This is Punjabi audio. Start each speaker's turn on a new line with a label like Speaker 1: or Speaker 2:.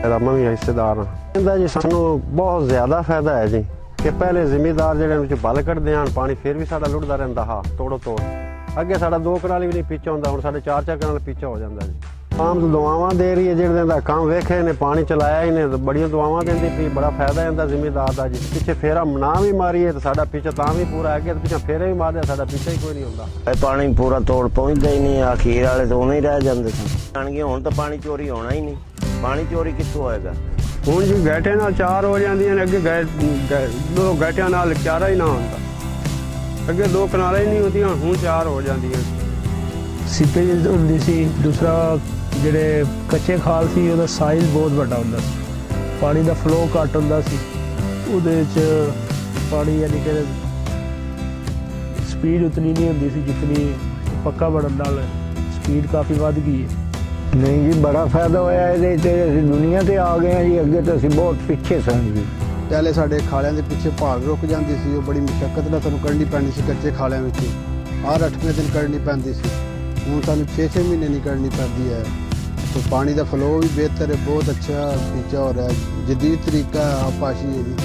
Speaker 1: मैं भी हिस्सेदार हाँ। ਇਹਦਾ ਜੀ ਸਾਨੂੰ ਬਹੁਤ ਜ਼ਿਆਦਾ ਫਾਇਦਾ ਹੈ ਜੀ ਕਿ ਪਹਿਲੇ ਜ਼ਿਮੀਦਾਰ ਜਿਹੜੇ ਵਿੱਚ ਬਲ ਕੱਢਦੇ ਹਨ ਪਾਣੀ ਫਿਰ ਵੀ ਸਾਡਾ ਲੁੱਟਦਾ ਰਹਿੰਦਾ ਹਾਂ ਤੋੜੋ ਤੋੜ ਅੱਗੇ ਸਾਡਾ 2 ਕਨਾਲ ਵੀ ਨਹੀਂ ਪੀਚਾ ਹੁੰਦਾ ਹੁਣ ਸਾਡੇ 4-4 ਕਨਾਲ ਪੀਚਾ ਹੋ ਜਾਂਦਾ ਜੀ। ਆਮ ਦੁਆਵਾਂ ਦੇ ਰਹੀ ਹੈ ਜਿਹੜੇ ਦਾ ਕੰਮ ਵੇਖੇ ਨੇ ਪਾਣੀ ਚਲਾਇਆ ਹੀ ਨੇ ਬੜੀਆਂ ਦੁਆਵਾਂ ਦਿੰਦੀ ਪਈ ਬੜਾ ਫਾਇਦਾ ਹੁੰਦਾ ਜ਼ਿਮੀਦਾਰ ਦਾ ਜੀ। ਪਿੱਛੇ ਫੇਰਾ ਨਾ ਵੀ ਮਾਰੀਏ ਤਾਂ ਸਾਡਾ ਪਿੱਛਾ ਤਾਂ ਵੀ ਪੂਰਾ ਅੱਗੇ ਪਿੱਛੇ ਫੇਰੇ ਵੀ ਮਾਰਦੇ ਸਾਡਾ ਪਿੱਛਾ ਹੀ ਕੋਈ ਨਹੀਂ ਹੁੰਦਾ।
Speaker 2: ਇਹ ਪਾਣੀ ਪੂਰਾ ਤੋੜ ਪਹੁੰਚਦਾ ਹੀ ਨਹੀਂ ਅਖੀਰ ਵਾਲੇ ਤਾਂ ਉਵੇਂ ਹੀ ਰਹਿ ਜਾਂਦੇ ਸੀ ਆਣਗੇ ਹੁਣ ਤਾਂ ਪਾਣੀ ਚੋਰੀ ਹੋਣਾ ਹੀ ਨਹੀਂ। ਪਾਣੀ ਚੋਰੀ ਕਿੱਥੋਂ ਹੋਏਗਾ
Speaker 1: ਹੁਣ ਜੀ ਗੈਟੇ ਨਾਲ 4 ਹੋ ਜਾਂਦੀਆਂ ਨੇ ਅੱਗੇ 2 ਗੈਟਿਆਂ ਨਾਲ 4 ਹੀ ਨਾ ਹੁੰਦਾ ਅੱਗੇ 2 ਕਨਾਲਾਂ ਹੀ ਨਹੀਂ ਹੁੰਦੀਆਂ ਹੁਣ 4 ਹੋ ਜਾਂਦੀਆਂ।
Speaker 3: ਸੀਪੇਜ ਹੁੰਦੀ ਸੀ ਦੂਸਰਾ ਜਿਹੜੇ ਕੱਚੇ ਖਾਲ ਸੀ ਉਹਦਾ ਸਾਈਜ਼ ਬਹੁਤ ਵੱਡਾ ਹੁੰਦਾ ਸੀ ਪਾਣੀ ਦਾ ਫਲੋ ਘੱਟ ਹੁੰਦਾ ਸੀ ਉਹਦੇ ਵਿੱਚ ਪਾਣੀ ਯਾਨੀ ਕਿ ਸਪੀਡ ਉਤਨੀ ਨਹੀਂ ਹੁੰਦੀ ਸੀ ਜਿਤਨੀ ਪੱਕਾ ਬਣਨ ਨਾਲ ਸਪੀਡ ਕਾਫੀ ਵੱਧ ਗਈ ਹੈ।
Speaker 4: ਨਹੀਂ ਜੀ ਬੜਾ ਫਾਇਦਾ ਹੋਇਆ ਇਹਦੇ ਤੇ ਅਸੀਂ ਦੁਨੀਆ ਤੇ ਆ ਗਏ ਹਾਂ ਜੀ ਅੱਗੇ ਤਾਂ ਅਸੀਂ ਬਹੁਤ ਪਿੱਛੇ ਸਾਂ ਜੀ।
Speaker 5: ਪਹਿਲੇ ਸਾਡੇ ਖਾਲਿਆਂ ਦੇ ਪਿੱਛੇ ਭਾਲ ਰੁਕ ਜਾਂਦੀ ਸੀ ਉਹ ਬੜੀ ਮੁਸ਼ੱਕਤ ਨਾਲ ਸਾਨੂੰ ਕੱਢਣੀ ਪੈਂਦੀ ਸੀ ਕੱਚੇ ਖਾਲਿਆਂ ਵਿੱਚ ਹਰ 8ਵੇਂ ਦਿਨ ਕੱਢਣੀ ਪੈਂਦੀ ਸੀ ਹੁਣ ਸਾਨੂੰ 6-6 ਮਹੀਨੇ ਨਹੀਂ ਕੱਢਣੀ ਪੈਂਦੀ ਹੈ। तो पानी का फ्लो भी बेहतर है बहुत अच्छा फीचर हो रहा है जदीद तरीका आपाशी है जी।